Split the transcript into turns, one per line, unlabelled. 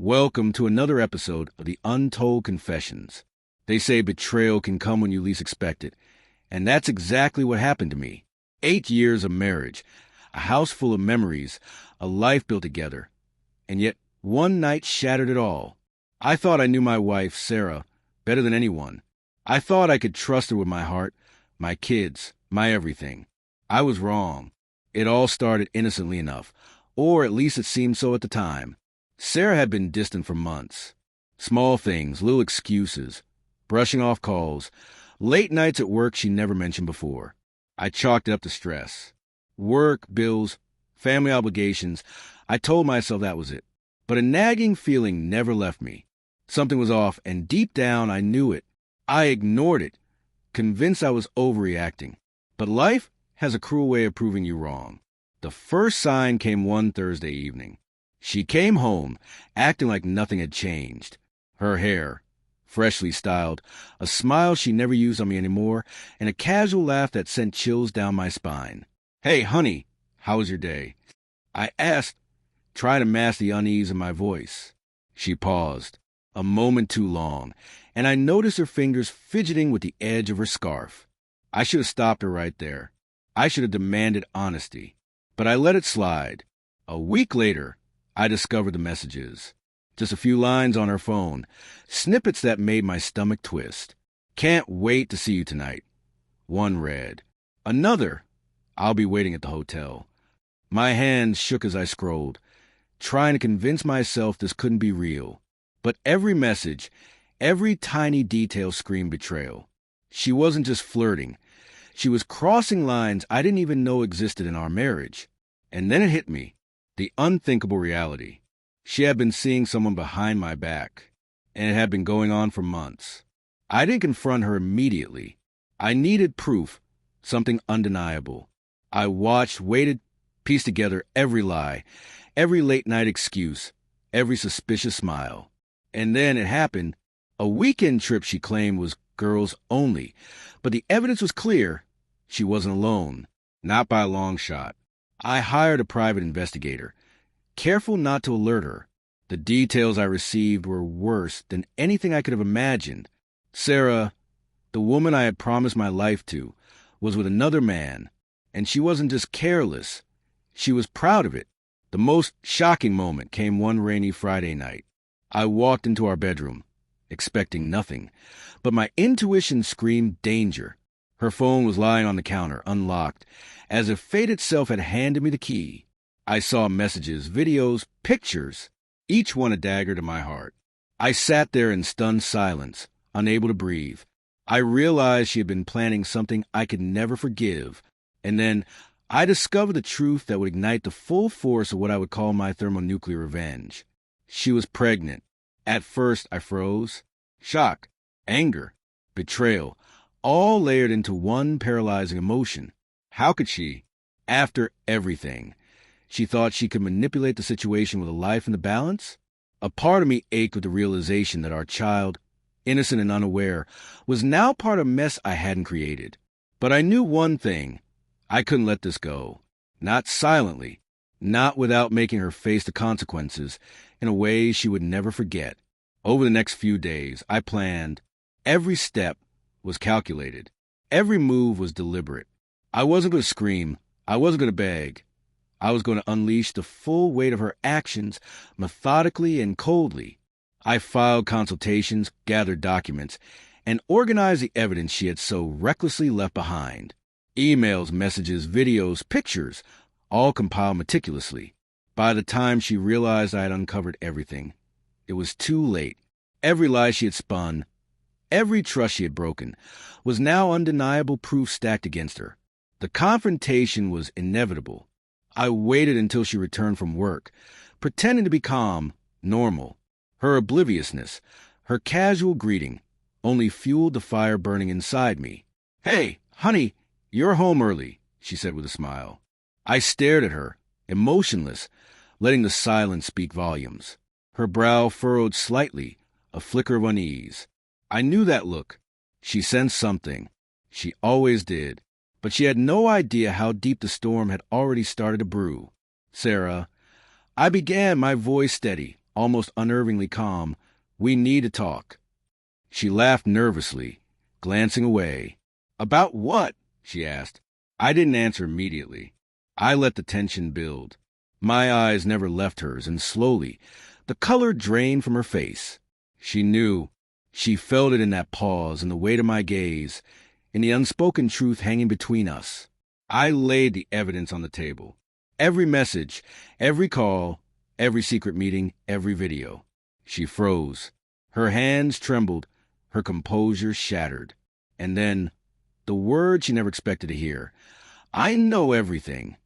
Welcome to another episode of the Untold Confessions. They say betrayal can come when you least expect it, and that's exactly what happened to me. 8 years of marriage, a house full of memories, a life built together, and yet one night shattered it all. I thought I knew my wife, Sarah, better than anyone. I thought I could trust her with my heart, my kids, my everything. I was wrong. It all started innocently enough, or at least it seemed so at the time. Sarah had been distant for months. Small things, little excuses, brushing off calls, late nights at work she never mentioned before. I chalked it up to stress. Work, bills, family obligations. I told myself that was it. But a nagging feeling never left me. Something was off, and deep down I knew it. I ignored it, convinced I was overreacting. But life has a cruel way of proving you wrong. The first sign came one Thursday evening. She came home, acting like nothing had changed. Her hair, freshly styled, a smile she never used on me anymore, and a casual laugh that sent chills down my spine. "Hey, honey, how was your day?" I asked, trying to mask the unease in my voice. She paused, a moment too long, and I noticed her fingers fidgeting with the edge of her scarf. I should have stopped her right there. I should have demanded honesty. But I let it slide. A week later, I discovered the messages. Just a few lines on her phone, snippets that made my stomach twist. "Can't wait to see you tonight." One read. Another, "I'll be waiting at the hotel." My hands shook as I scrolled, trying to convince myself this couldn't be real. But every message, every tiny detail screamed betrayal. She wasn't just flirting. She was crossing lines I didn't even know existed in our marriage. And then it hit me. The unthinkable reality. She had been seeing someone behind my back, and it had been going on for months. I didn't confront her immediately. I needed proof, something undeniable. I watched, waited, pieced together every lie, every late-night excuse, every suspicious smile. And then it happened. A weekend trip she claimed was girls only, but the evidence was clear. She wasn't alone, not by a long shot. I hired a private investigator, careful not to alert her. The details I received were worse than anything I could have imagined. Sarah, the woman I had promised my life to, was with another man, and she wasn't just careless. She was proud of it. The most shocking moment came one rainy Friday night. I walked into our bedroom, expecting nothing, but my intuition screamed danger. Her phone was lying on the counter, unlocked, as if fate itself had handed me the key. I saw messages, videos, pictures, each one a dagger to my heart. I sat there in stunned silence, unable to breathe. I realized she had been planning something I could never forgive, and then I discovered the truth that would ignite the full force of what I would call my thermonuclear revenge. She was pregnant. At first, I froze. Shock, anger, betrayal, all layered into one paralyzing emotion. How could she? After everything, she thought she could manipulate the situation with a life in the balance? A part of me ached with the realization that our child, innocent and unaware, was now part of a mess I hadn't created. But I knew one thing. I couldn't let this go. Not silently. Not without making her face the consequences in a way she would never forget. Over the next few days, I planned. Every step was calculated. Every move was deliberate. I wasn't going to scream. I wasn't going to beg. I was going to unleash the full weight of her actions methodically and coldly. I filed consultations, gathered documents, and organized the evidence she had so recklessly left behind. Emails, messages, videos, pictures, all compiled meticulously. By the time she realized I had uncovered everything, it was too late. Every lie she had spun, every trust she had broken, was now undeniable proof stacked against her. The confrontation was inevitable. I waited until she returned from work, pretending to be calm, normal. Her obliviousness, her casual greeting, only fueled the fire burning inside me. "Hey, honey, you're home early," she said with a smile. I stared at her, emotionless, letting the silence speak volumes. Her brow furrowed slightly, a flicker of unease. I knew that look. She sensed something. She always did. But she had no idea how deep the storm had already started to brew. "Sarah," I began, my voice steady, almost unnervingly calm. "We need to talk." She laughed nervously, glancing away. "About what?" she asked. I didn't answer immediately. I let the tension build. My eyes never left hers, and slowly, the color drained from her face. She knew. She felt it in that pause, in the weight of my gaze, in the unspoken truth hanging between us. I laid the evidence on the table. Every message, every call, every secret meeting, every video. She froze. Her hands trembled, her composure shattered. And then, the word she never expected to hear. "I know everything."